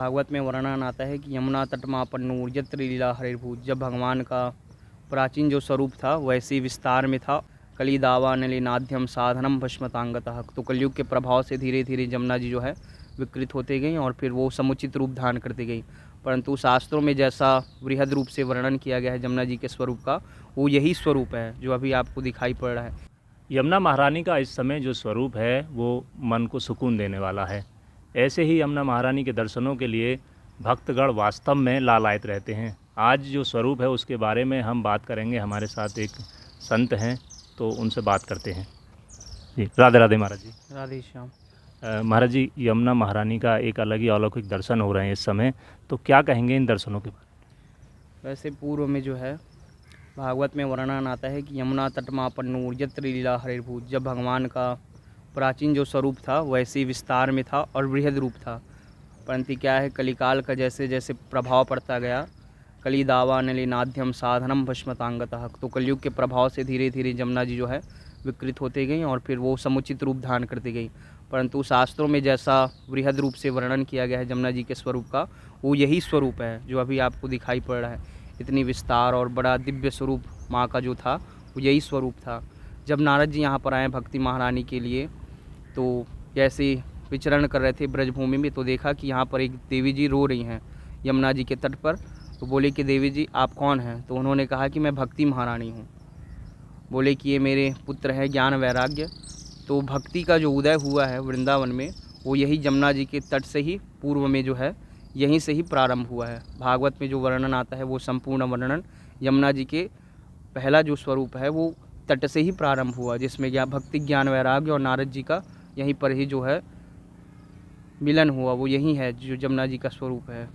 भागवत में वर्णन आता है कि यमुना तटमापन्नूर यत्र लीला हरिर्भूत। जब भगवान का प्राचीन जो स्वरूप था वैसे विस्तार में था। कलिदावा नलिनाद्यम साधनम भस्मतांगतः। तो कलयुग के प्रभाव से धीरे धीरे जमुना जी जो है विकृत होते गई और फिर वो समुचित रूप धारण करती गई। परंतु शास्त्रों में जैसा वृहद रूप से वर्णन किया गया है जमुना जी के स्वरूप का, वो यही स्वरूप है जो अभी आपको दिखाई पड़ रहा है। यमुना महारानी का इस समय जो स्वरूप है वो मन को सुकून देने वाला है। ऐसे ही यमुना महारानी के दर्शनों के लिए भक्तगण वास्तव में लालायित रहते हैं। आज जो स्वरूप है उसके बारे में हम बात करेंगे। हमारे साथ एक संत हैं, तो उनसे बात करते हैं। जी, राधे राधे महाराज जी। राधे श्याम। महाराज जी, यमुना महारानी का एक अलग ही अलौकिक दर्शन हो रहे हैं इस समय, तो क्या कहेंगे इन दर्शनों के बारे में? वैसे पूर्व में जो है भागवत में वर्णन आता है कि यमुना तटमापन्नूर यत्र लीला हरिर्भूत। जब भगवान का प्राचीन जो स्वरूप था वैसे विस्तार में था और वृहद रूप था। परंतु क्या है, कलिकाल का जैसे जैसे प्रभाव पड़ता गया, कलिदावा नलिनाद्यम साधनम भस्मतांगतः। तो कलयुग के प्रभाव से धीरे धीरे जमुना जी जो है विकृत होते गई और फिर वो समुचित रूप धारण करती गई। परंतु शास्त्रों में जैसा वृहद रूप से वर्णन किया गया है जमुना जी के स्वरूप का, वो यही स्वरूप है जो अभी आपको दिखाई पड़ रहा है। इतनी विस्तार और बड़ा दिव्य स्वरूप माँ का जो था वो यही स्वरूप था। जब नारद जी यहाँ पर आए भक्ति महारानी के लिए, तो जैसे विचरण कर रहे थे ब्रजभूमि में, तो देखा कि यहाँ पर एक देवी जी रो रही हैं यमुना जी के तट पर। तो बोले कि देवी जी आप कौन हैं? तो उन्होंने कहा कि मैं भक्ति महारानी हूँ। बोले कि ये मेरे पुत्र हैं ज्ञान वैराग्य। तो भक्ति का जो उदय हुआ है वृंदावन में, वो यही जमुना जी के तट से ही पूर्व में जो है यहीं से ही प्रारंभ हुआ है। भागवत में जो वर्णन आता है वो संपूर्ण वर्णन यमुना जी के पहला जो स्वरूप है वो तट से ही प्रारंभ हुआ, जिसमें भक्ति ज्ञान वैराग्य और नारद जी का यहीं पर ही जो है मिलन हुआ। वो यही है जो जमुना जी का स्वरूप है।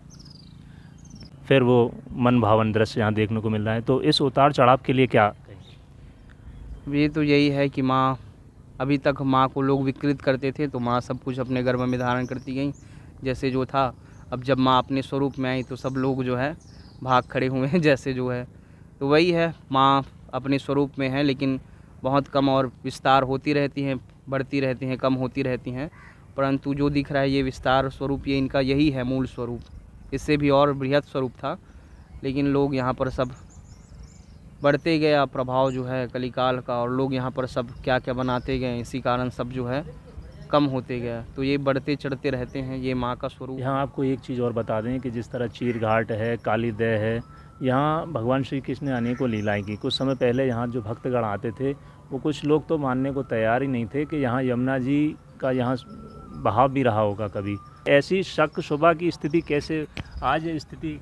फिर वो मन भावन दृश्य यहाँ देखने को मिल रहा है। तो इस उतार चढ़ाव के लिए क्या कहेंगे? ये तो यही है कि माँ, अभी तक माँ को लोग विकृत करते थे तो माँ सब कुछ अपने गर्भ में धारण करती गई जैसे जो था। अब जब माँ अपने स्वरूप में आई तो सब लोग जो है भाग खड़े हुए हैं जैसे जो है। तो वही है, माँ अपने स्वरूप में है लेकिन बहुत कम और विस्तार होती रहती हैं, बढ़ती रहती हैं, कम होती रहती हैं। परंतु जो दिख रहा है ये विस्तार स्वरूप, ये इनका यही है मूल स्वरूप। इससे भी और बृहद स्वरूप था, लेकिन लोग यहाँ पर सब बढ़ते गया प्रभाव जो है कलिकाल का, और लोग यहाँ पर सब क्या क्या बनाते गए, इसी कारण सब जो है कम होते गया। तो ये बढ़ते चढ़ते रहते हैं, ये माँ का स्वरूप। यहाँ आपको एक चीज़ और बता दें कि जिस तरह चीर घाट है, कालीदह है, यहाँ भगवान श्री कृष्ण ने अनेकों लीलाएं की। कुछ समय पहले यहाँ जो भक्तगण आते थे वो कुछ लोग तो मानने को तैयार ही नहीं थे कि यहाँ यमुना जी का यहाँ बहाव भी रहा होगा कभी। ऐसी शक शुबा की स्थिति कैसे आज स्थिति?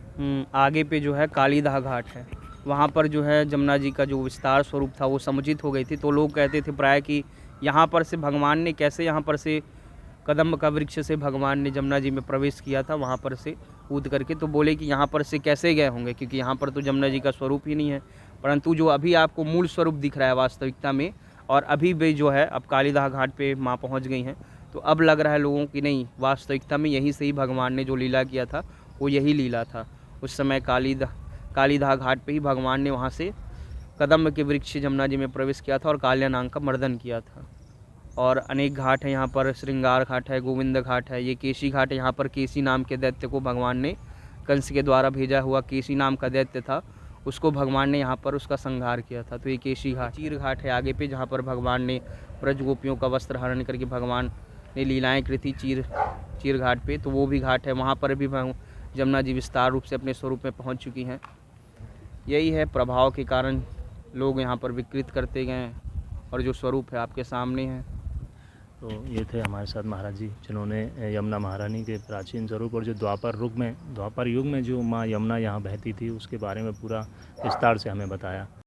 आगे पे जो है कालीदाह घाट है, वहाँ पर जो है जमुना जी का जो विस्तार स्वरूप था वो समुचित हो गई थी। तो लोग कहते थे प्राय कि यहाँ पर से भगवान ने कैसे, यहाँ पर से कदम्ब का वृक्ष से भगवान ने जमुना जी में प्रवेश किया था वहाँ पर से कूद करके। तो बोले कि यहाँ पर से कैसे गए होंगे, क्योंकि यहाँ पर तो जमुना जी का स्वरूप ही नहीं है। परंतु जो अभी आपको मूल स्वरूप दिख रहा है वास्तविकता में, और अभी भी जो है अब कालीदाह घाट पे माँ पहुँच गई हैं, तो अब लग रहा है लोगों की नहीं, वास्तविकता में यहीं से ही भगवान ने जो लीला किया था वो यही लीला था। उस समय कालीदाह घाट पे ही भगवान ने वहाँ से कदम्ब के वृक्ष जमुना जी में प्रवेश किया था और काल्या नाग का मर्दन किया था। और अनेक घाट हैं यहाँ पर, श्रृंगार घाट है, गोविंद घाट है, ये केशी घाट है। यहाँ पर केशी नाम के दैत्य को भगवान ने, कंस के द्वारा भेजा हुआ केशी नाम का दैत्य था, उसको भगवान ने यहाँ पर उसका संहार किया था। तो ये केशी घाट। चीर घाट है आगे पे, जहाँ पर भगवान ने ब्रज गोपियों का वस्त्र हरण करके भगवान ने लीलाएँ की थी चीर घाट पे। तो वो भी घाट है, वहाँ पर भी जमुना जी विस्तार रूप से अपने स्वरूप में पहुँच चुकी हैं। यही है, प्रभाव के कारण लोग यहाँ पर विकृत करते गए और जो स्वरूप है आपके सामने है। तो ये थे हमारे साथ महाराज जी, जिन्होंने यमुना महारानी के प्राचीन स्वरूप और जो द्वापर युग में जो माँ यमुना यहाँ बहती थी उसके बारे में पूरा विस्तार से हमें बताया।